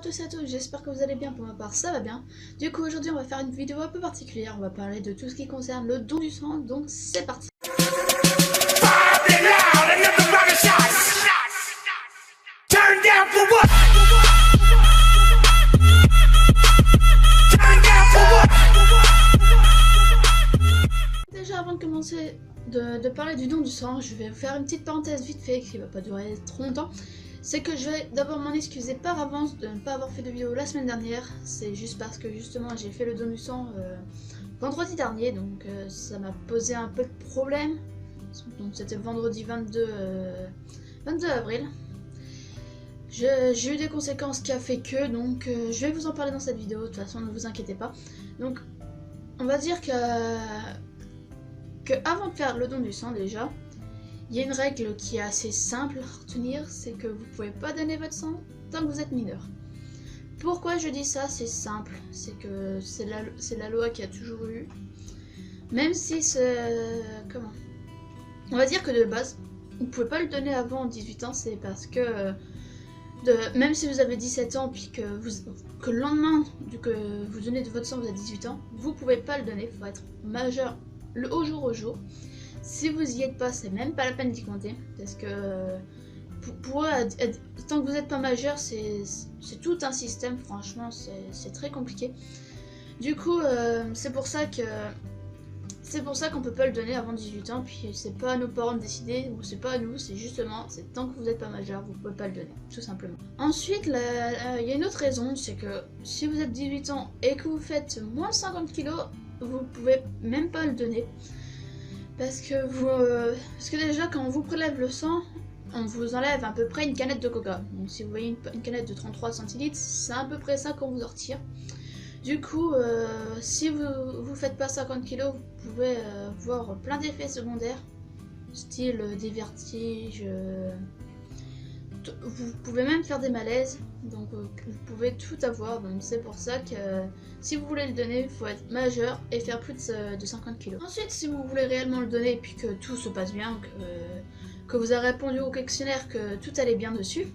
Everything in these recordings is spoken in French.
tous et à tous, j'espère que vous allez bien. Pour ma part ça va bien. Du coup aujourd'hui on va faire une vidéo un peu particulière, on va parler de tout ce qui concerne le don du sang, donc c'est parti. Déjà avant de commencer de parler du don du sang, je vais vous faire une petite parenthèse vite fait qui va pas durer trop longtemps. C'est que je vais d'abord m'en excuser par avance de ne pas avoir fait de vidéo la semaine dernière. C'est juste parce que justement j'ai fait le don du sang vendredi dernier, donc ça m'a posé un peu de problème. Donc c'était le vendredi 22 avril. J'ai eu des conséquences qui a fait que, donc je vais vous en parler dans cette vidéo, de toute façon ne vous inquiétez pas. Donc on va dire que avant de faire le don du sang déjà, il y a une règle qui est assez simple à retenir, c'est que vous pouvez pas donner votre sang tant que vous êtes mineur. Pourquoi je dis ça? C'est simple, c'est que c'est la loi qui a toujours eu. Même si c'est... comment? On va dire que de base, vous pouvez pas le donner avant 18 ans, c'est parce que... même si vous avez 17 ans, puis que le lendemain que vous donnez de votre sang, vous avez 18 ans, vous pouvez pas le donner, il faut être majeur au jour. Si vous y êtes pas, c'est même pas la peine d'y compter, parce que pour eux, tant que vous n'êtes pas majeur, c'est tout un système, franchement, c'est très compliqué. Du coup, c'est pour ça qu'on peut pas le donner avant 18 ans, puis c'est pas à nos parents de décider, ou c'est pas à nous, c'est justement, c'est tant que vous n'êtes pas majeur, vous pouvez pas le donner, tout simplement. Ensuite, il y a une autre raison, c'est que si vous êtes 18 ans et que vous faites moins de 50 kg, vous pouvez même pas le donner. Parce que déjà quand on vous prélève le sang, on vous enlève à peu près une canette de coca. Donc si vous voyez une canette de 33 centilitres, c'est à peu près ça qu'on vous en retire. Du coup, si vous faites pas 50 kg, vous pouvez voir plein d'effets secondaires, style des vertiges, vous pouvez même faire des malaises, donc vous pouvez tout avoir. Donc c'est pour ça que si vous voulez le donner, il faut être majeur et faire plus de 50 kg. Ensuite, si vous voulez réellement le donner et puis que tout se passe bien, que vous avez répondu au questionnaire, que tout allait bien dessus,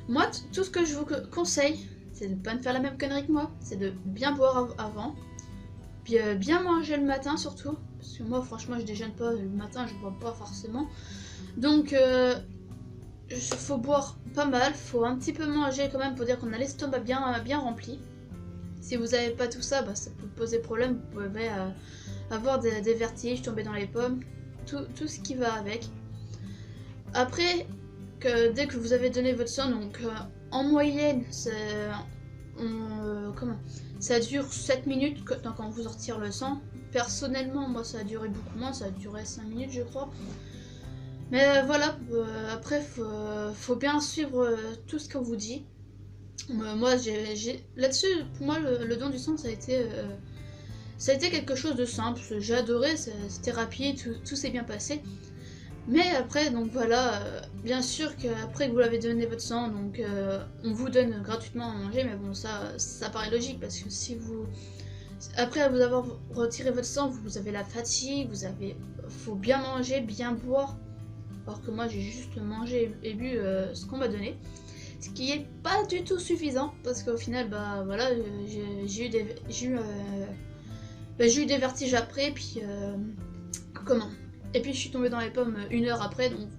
moi tout ce que je vous conseille, c'est de ne pas faire la même connerie que moi, c'est de bien boire avant, puis bien manger le matin surtout, parce que moi franchement je déjeune pas le matin, je bois pas forcément, donc faut boire pas mal, faut un petit peu manger quand même pour dire qu'on a l'estomac bien rempli. Si vous avez pas tout ça, bah, ça peut poser problème, vous pouvez avoir des vertiges, tomber dans les pommes, tout ce qui va avec. Après, dès que vous avez donné votre sang, donc en moyenne, ça dure 7 minutes quand on vous en retire le sang. Personnellement, moi ça a duré beaucoup moins, ça a duré 5 minutes je crois. Mais voilà, après faut bien suivre tout ce qu'on vous dit. Moi là-dessus, pour moi le don du sang ça a été quelque chose de simple, j'ai adoré, c'était rapide, tout s'est bien passé. Mais après, donc voilà, bien sûr qu'après que vous l'avez donné votre sang, donc on vous donne gratuitement à manger, mais bon ça paraît logique parce que si vous... Après vous avoir retiré votre sang, vous avez la fatigue, faut bien manger, bien boire. Alors que moi j'ai juste mangé et bu ce qu'on m'a donné, ce qui est pas du tout suffisant parce qu'au final bah voilà j'ai eu des vertiges après, puis et puis je suis tombée dans les pommes 1 heure après, donc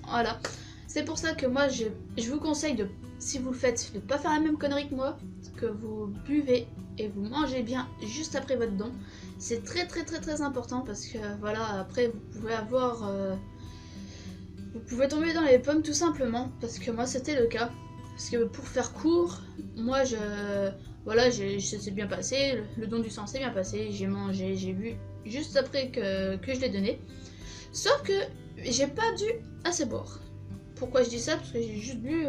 voilà. C'est pour ça que moi je vous conseille de, si vous le faites, de pas faire la même connerie que moi, que vous buvez et vous mangez bien juste après votre don. C'est très important parce que voilà, après vous pouvez avoir vous pouvez tomber dans les pommes tout simplement, parce que moi c'était le cas. Parce que pour faire court, moi ça s'est bien passé, le don du sang s'est bien passé, j'ai mangé, j'ai bu juste après que je l'ai donné. Sauf que j'ai pas dû assez boire. Pourquoi je dis ça? Parce que j'ai juste bu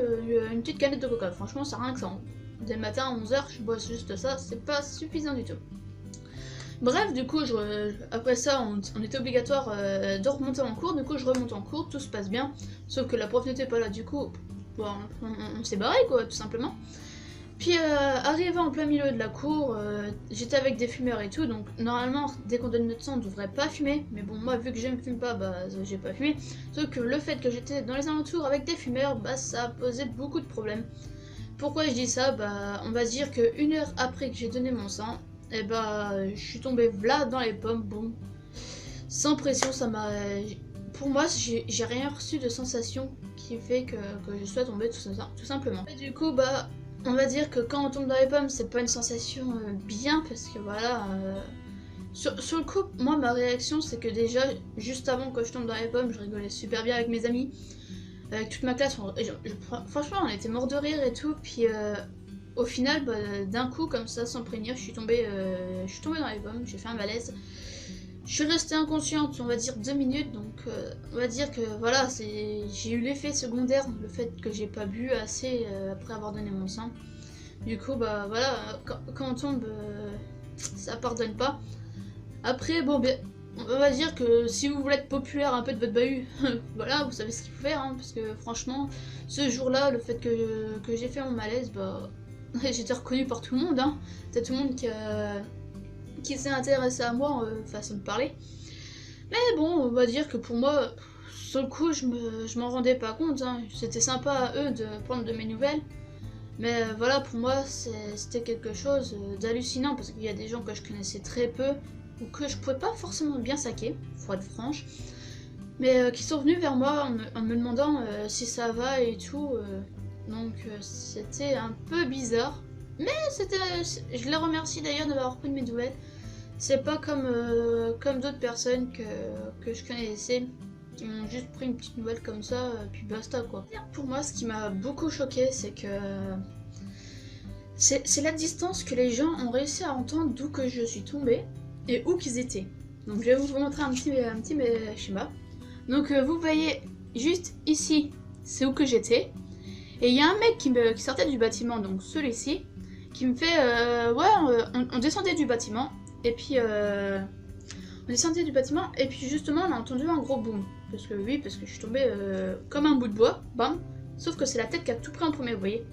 une petite canette de coca, franchement c'est rien que ça. Dès le matin à 11 h, je bois juste ça, c'est pas suffisant du tout. Bref, du coup, après ça, on était obligatoire de remonter en cours. Du coup, je remonte en cours, tout se passe bien. Sauf que la prof n'était pas là, du coup, bon, on s'est barré, quoi, tout simplement. Puis, arrivé en plein milieu de la cour, j'étais avec des fumeurs et tout. Donc, normalement, dès qu'on donne notre sang, on devrait pas fumer. Mais bon, moi, vu que je ne fume pas, bah, j'ai pas fumé. Sauf que le fait que j'étais dans les alentours avec des fumeurs, bah, ça a posé beaucoup de problèmes. pourquoi je dis ça? Bah, on va dire que 1 heure après que j'ai donné mon sang, et bah, je suis tombée là dans les pommes, boum. Sans pression, ça m'a... Pour moi, j'ai rien reçu de sensation qui fait que je sois tombée tout simplement. Et du coup, bah, on va dire que quand on tombe dans les pommes, c'est pas une sensation bien, parce que voilà... Sur le coup, moi, ma réaction, c'est que déjà, juste avant que je tombe dans les pommes, je rigolais super bien avec mes amis. Avec toute ma classe, franchement, on était morts de rire et tout, puis... au final, bah, d'un coup, comme ça, sans prévenir, je suis tombée dans les pommes, j'ai fait un malaise. Je suis restée inconsciente, on va dire 2 minutes, donc on va dire que voilà, j'ai eu l'effet secondaire, le fait que j'ai pas bu assez après avoir donné mon sang. Du coup, bah voilà, quand on tombe, ça pardonne pas. Après, bon, ben, on va dire que si vous voulez être populaire un peu de votre bahut, voilà, vous savez ce qu'il faut faire, hein, parce que franchement, ce jour-là, le fait que j'ai fait mon malaise, bah, j'étais reconnue par tout le monde, hein. C'est tout le monde qui s'est intéressé à moi, façon de parler. Mais bon, on va dire que pour moi, sur le coup, je m'en rendais pas compte, hein. C'était sympa à eux de prendre de mes nouvelles. Mais voilà, pour moi, c'était quelque chose d'hallucinant, parce qu'il y a des gens que je connaissais très peu, ou que je pouvais pas forcément bien saquer, faut être franche, mais qui sont venus vers moi en me demandant si ça va et tout. Donc c'était un peu bizarre. Mais je les remercie d'ailleurs d'avoir pris de mes nouvelles. C'est pas comme d'autres personnes que je connaissais qui m'ont juste pris une petite nouvelle comme ça, puis basta quoi. Pour moi, ce qui m'a beaucoup choqué, c'est que c'est la distance que les gens ont réussi à entendre d'où que je suis tombée et où qu'ils étaient. Donc je vais vous montrer un petit schéma. Donc vous voyez juste ici, c'est où que j'étais. Et il y a un mec qui sortait du bâtiment, donc celui-ci, qui me fait ouais, on descendait du bâtiment. Et puis on descendait du bâtiment et puis justement on a entendu un gros boom. Parce que je suis tombée comme un bout de bois, bam. Sauf que c'est la tête qui a tout pris en premier, vous voyez.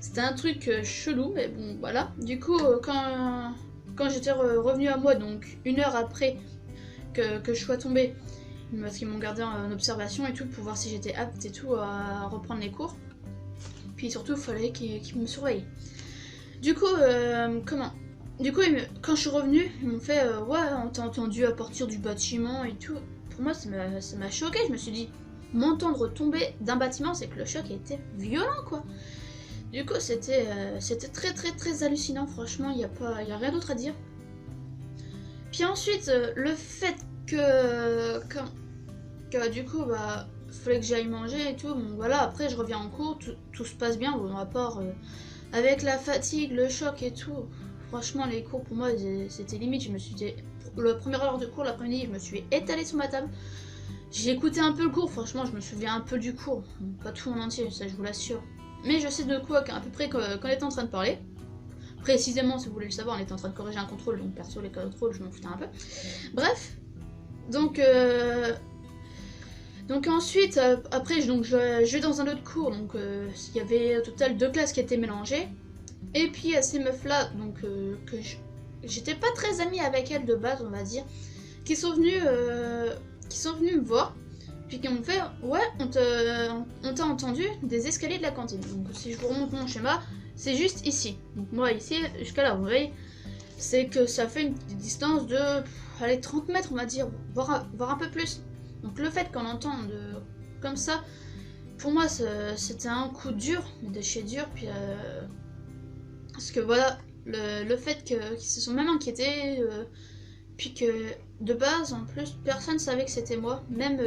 C'était un truc chelou, mais bon voilà. Du coup quand j'étais revenue à moi, donc 1 heure après que je sois tombée, parce qu'ils m'ont gardé en observation et tout pour voir si j'étais apte et tout à reprendre les cours. Puis surtout il fallait qu'ils me surveillent. Du coup quand je suis revenue, ils m'ont fait ouais, on t'a entendu à partir du bâtiment et tout. Pour moi, ça m'a choqué. Je me suis dit, m'entendre tomber d'un bâtiment, c'est que le choc était violent, quoi. Du coup, c'était très très très hallucinant. Franchement, il y a rien d'autre à dire. Puis ensuite, le fait que du coup, bah, fallait que j'aille manger et tout. Bon, voilà. Après, je reviens en cours, tout se passe bien. Bon, à part avec la fatigue, le choc et tout. Franchement, les cours pour moi c'était limite. Je me suis dit, la première heure de cours l'après-midi, je me suis étalée sur ma table. J'ai écouté un peu le cours, franchement, je me souviens un peu du cours. Pas tout en entier, ça je vous l'assure. Mais je sais de quoi à peu près quand on était en train de parler. Précisément, si vous voulez le savoir, on était en train de corriger un contrôle, donc perso, les contrôles, je m'en foutais un peu. Bref, donc ensuite, après, je vais dans un autre cours, donc il y avait au total 2 classes qui étaient mélangées. Et puis à ces meufs-là, donc que j'étais pas très amie avec elles de base, on va dire, qui sont venues me voir, puis qui m'ont fait ouais, on t'a entendu des escaliers de la cantine. Donc si je vous remonte mon schéma, c'est juste ici. Donc moi ici jusqu'à là, vous voyez, c'est que ça fait une distance de allez, 30 mètres on va dire, voire un peu plus. Donc le fait qu'on entende comme ça, pour moi c'était un coup dur, mais de chez dur, puis parce que voilà, le fait qu'ils se sont même inquiétés, puis que de base, en plus, personne savait que c'était moi. Même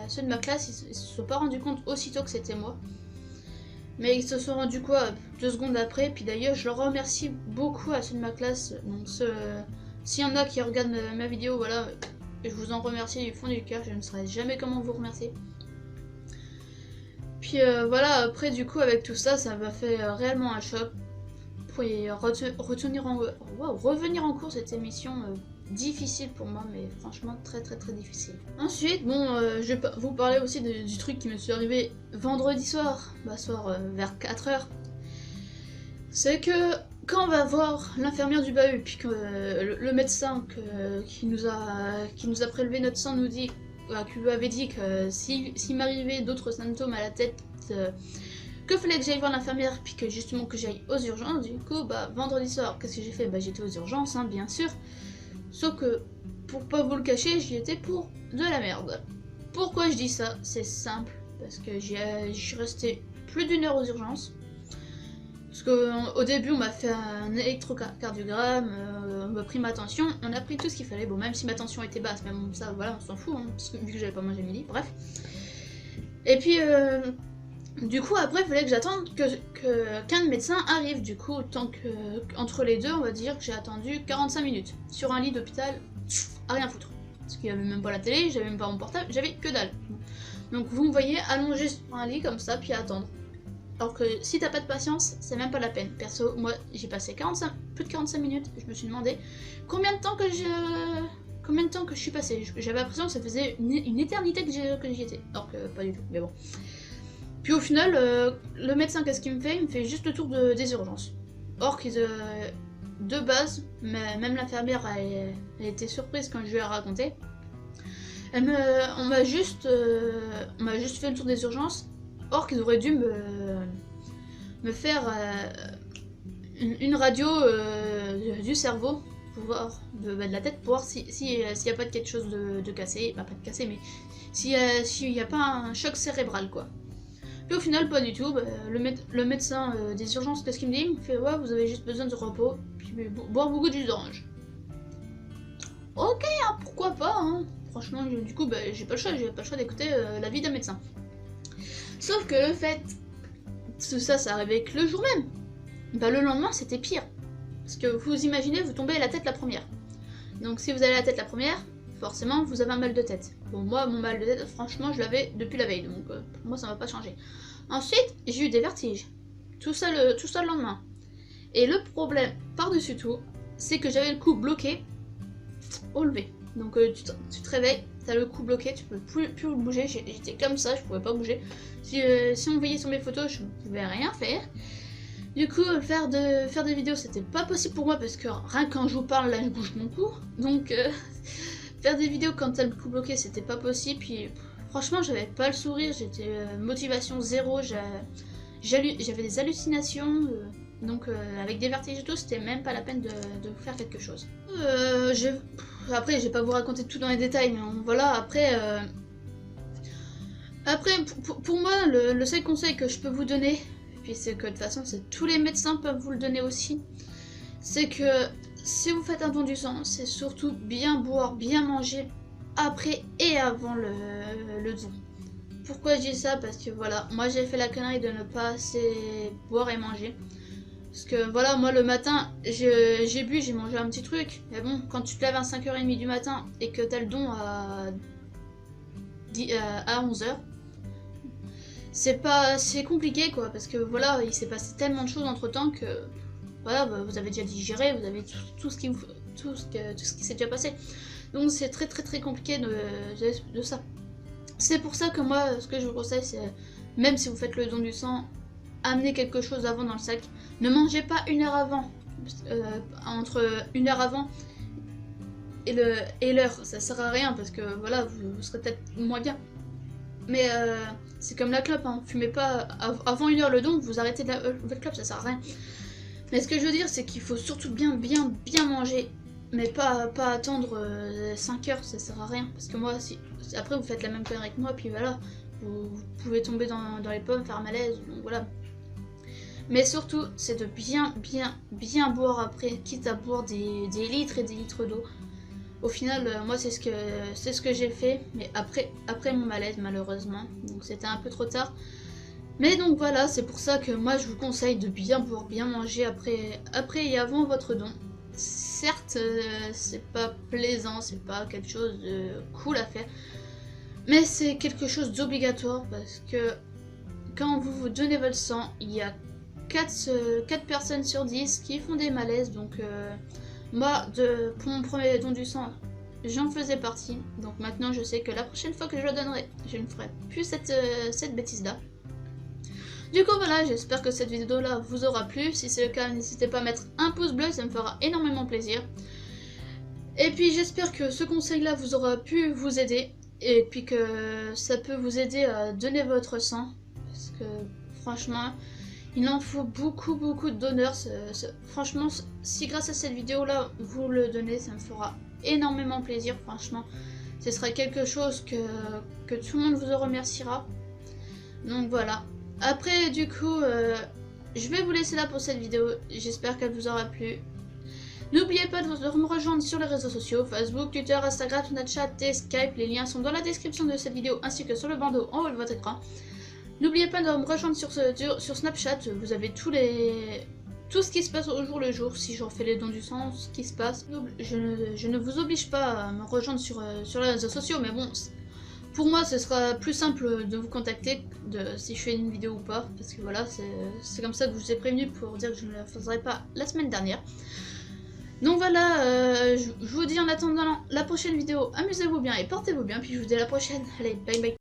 ceux de ma classe, ils se sont pas rendus compte aussitôt que c'était moi. Mais ils se sont rendus quoi 2 secondes après. Puis d'ailleurs, je leur remercie beaucoup à ceux de ma classe. Donc s'il y en a qui regardent ma vidéo, voilà, je vous en remercie du fond du cœur. Je ne saurais jamais comment vous remercier. Puis voilà, après du coup, avec tout ça, ça m'a fait réellement un choc. Puis revenir en cours, cette émission difficile pour moi, mais franchement très très très difficile. Ensuite, bon, je vais vous parler aussi du truc qui me suis arrivé vendredi soir, vers 4 h. C'est que quand on va voir l'infirmière du bahut, puis que le médecin qui nous a prélevé notre sang nous dit, qui lui avait dit que s'il m'arrivait d'autres symptômes à la tête, que fallait que j'aille voir l'infirmière, puis que justement que j'aille aux urgences. Du coup, bah, vendredi soir, qu'est-ce que j'ai fait? Bah, j'étais aux urgences, hein, bien sûr. Sauf que, pour pas vous le cacher, j'y étais pour de la merde. Pourquoi je dis ça? C'est simple, parce que je suis restée plus d'1 heure aux urgences. Parce qu'au début, on m'a fait un électrocardiogramme, on m'a pris ma tension, on a pris tout ce qu'il fallait. Bon, même si ma tension était basse, mais bon, ça, voilà, on s'en fout, hein, parce que, vu que j'avais pas mangé midi, bref. Et puis, du coup, après, il fallait que j'attende qu'un médecin arrive. Du coup, entre les deux, on va dire que j'ai attendu 45 minutes. Sur un lit d'hôpital, à rien foutre. Parce qu'il n'y avait même pas la télé, j'avais même pas mon portable, j'avais que dalle. Donc vous me voyez allongé sur un lit comme ça, puis attendre. Alors que si t'as pas de patience, c'est même pas la peine. Perso, moi, j'ai passé plus de 45 minutes. Je me suis demandé combien de temps que je suis passée. J'avais l'impression que ça faisait une éternité que j'y étais. Alors que pas du tout, mais bon. Puis au final, le médecin, qu'est-ce qu'il me fait? Il me fait juste le tour des urgences. Or, de base, mais même l'infirmière, elle était surprise quand je lui ai raconté. On m'a juste fait le tour des urgences. Or qu'ils auraient dû me faire une radio du cerveau, pour voir de la tête, pour voir s'il n'y a pas de quelque chose de cassé, bah, pas de cassé, mais s'il n'y a pas un choc cérébral, quoi. Puis au final, pas du tout. Bah, le médecin des urgences, qu'est-ce qu'il me dit? Il me fait ouais, vous avez juste besoin de repos, puis boire beaucoup de jus d'orange. Ok, hein, pourquoi pas, hein. Franchement, du coup, bah, j'ai pas le choix d'écouter l'avis d'un médecin. Sauf que le fait, tout ça, ça arrivait que le jour même. Bah, le lendemain, c'était pire. Parce que vous imaginez, vous tombez à la tête la première. Donc si vous avez la tête la première, forcément, vous avez un mal de tête. Bon, moi, mon mal de tête, franchement, je l'avais depuis la veille. Donc pour moi, ça m'a pas changé. Ensuite, j'ai eu des vertiges. Tout ça le lendemain. Et le problème, par-dessus tout, c'est que j'avais le cou bloqué au lever. Donc tu te réveilles, t'as le cou bloqué, tu peux plus bouger. J'étais comme ça, je pouvais pas bouger. Si on me voyait sur mes photos, je ne pouvais rien faire. Du coup, faire des vidéos, c'était pas possible pour moi parce que rien quand je vous parle, là, je bouge mon cou. Donc, faire des vidéos quand t'as le cou bloqué, c'était pas possible. Puis, franchement, j'avais pas le sourire, j'étais motivation zéro. J'avais des hallucinations. Donc, avec des vertiges et tout, c'était même pas la peine de vous faire quelque chose. Après, je vais pas vous raconter tout dans les détails, mais voilà, après, pour moi, le seul conseil que je peux vous donner, et puis c'est que de toute façon, tous les médecins peuvent vous le donner aussi, c'est que si vous faites un don du sang, c'est surtout bien boire, bien manger après et avant le don. Pourquoi je dis ça? Parce que voilà, moi j'ai fait la connerie de ne pas assez boire et manger. Parce que voilà, moi le matin, j'ai bu, j'ai mangé un petit truc. Mais bon, quand tu te lèves à 5h30 du matin et que t'as le don à 11h, c'est compliqué quoi. Parce que voilà, il s'est passé tellement de choses entre temps que voilà, bah, vous avez déjà digéré, vous avez tout ce qui s'est déjà passé. Donc c'est très très très compliqué de ça. C'est pour ça que moi, ce que je vous conseille, c'est même si vous faites le don du sang, amenez quelque chose avant dans le sac. Ne mangez pas 1 heure avant. Entre 1 heure avant et l'heure, ça sert à rien parce que voilà, vous serez peut-être moins bien. Mais c'est comme la clope, hein. Fumez pas avant 1 heure le don, vous arrêtez votre clope, ça sert à rien. Mais ce que je veux dire, c'est qu'il faut surtout bien manger. Mais pas attendre 5 heures, ça sert à rien. Parce que moi, après vous faites la même connerie que moi, puis voilà, vous pouvez tomber dans les pommes, faire un malaise, donc voilà. Mais surtout, c'est de bien boire après, quitte à boire des litres et des litres d'eau. Au final, moi c'est ce que j'ai fait, mais après mon malaise malheureusement, donc c'était un peu trop tard. Mais donc voilà, c'est pour ça que moi je vous conseille de bien boire, bien manger après et avant votre don. Certes, c'est pas plaisant, c'est pas quelque chose de cool à faire, mais c'est quelque chose d'obligatoire parce que quand vous donnez votre sang, il y a 4 personnes sur 10 qui font des malaises. Donc moi, pour mon premier don du sang, j'en faisais partie. Donc maintenant, je sais que la prochaine fois que je le donnerai, je ne ferai plus cette bêtise-là. Du coup, voilà, j'espère que cette vidéo-là vous aura plu. Si c'est le cas, n'hésitez pas à mettre un pouce bleu, ça me fera énormément plaisir. Et puis, j'espère que ce conseil-là vous aura pu vous aider. Et puis que ça peut vous aider à donner votre sang. Parce que franchement. Il en faut beaucoup de donneurs. Franchement, si grâce à cette vidéo là vous le donnez, ça me fera énormément plaisir. Franchement, ce sera quelque chose que tout le monde vous en remerciera. Donc voilà. Après du coup, je vais vous laisser là pour cette vidéo. J'espère qu'elle vous aura plu. N'oubliez pas de me rejoindre sur les réseaux sociaux, Facebook, Twitter, Instagram, Snapchat et Skype. Les liens sont dans la description de cette vidéo ainsi que sur le bandeau en haut de votre écran. N'oubliez pas de me rejoindre sur Snapchat, vous avez tout ce qui se passe au jour le jour, si j'en fais les dons du sang, ce qui se passe. Je ne vous oblige pas à me rejoindre sur les réseaux sociaux, mais bon, pour moi ce sera plus simple de vous contacter si je fais une vidéo ou pas, parce que voilà, c'est comme ça que je vous ai prévenu pour dire que je ne la ferai pas la semaine dernière. Donc voilà, je vous dis en attendant la prochaine vidéo, amusez-vous bien et portez-vous bien, puis je vous dis à la prochaine. Allez, bye bye.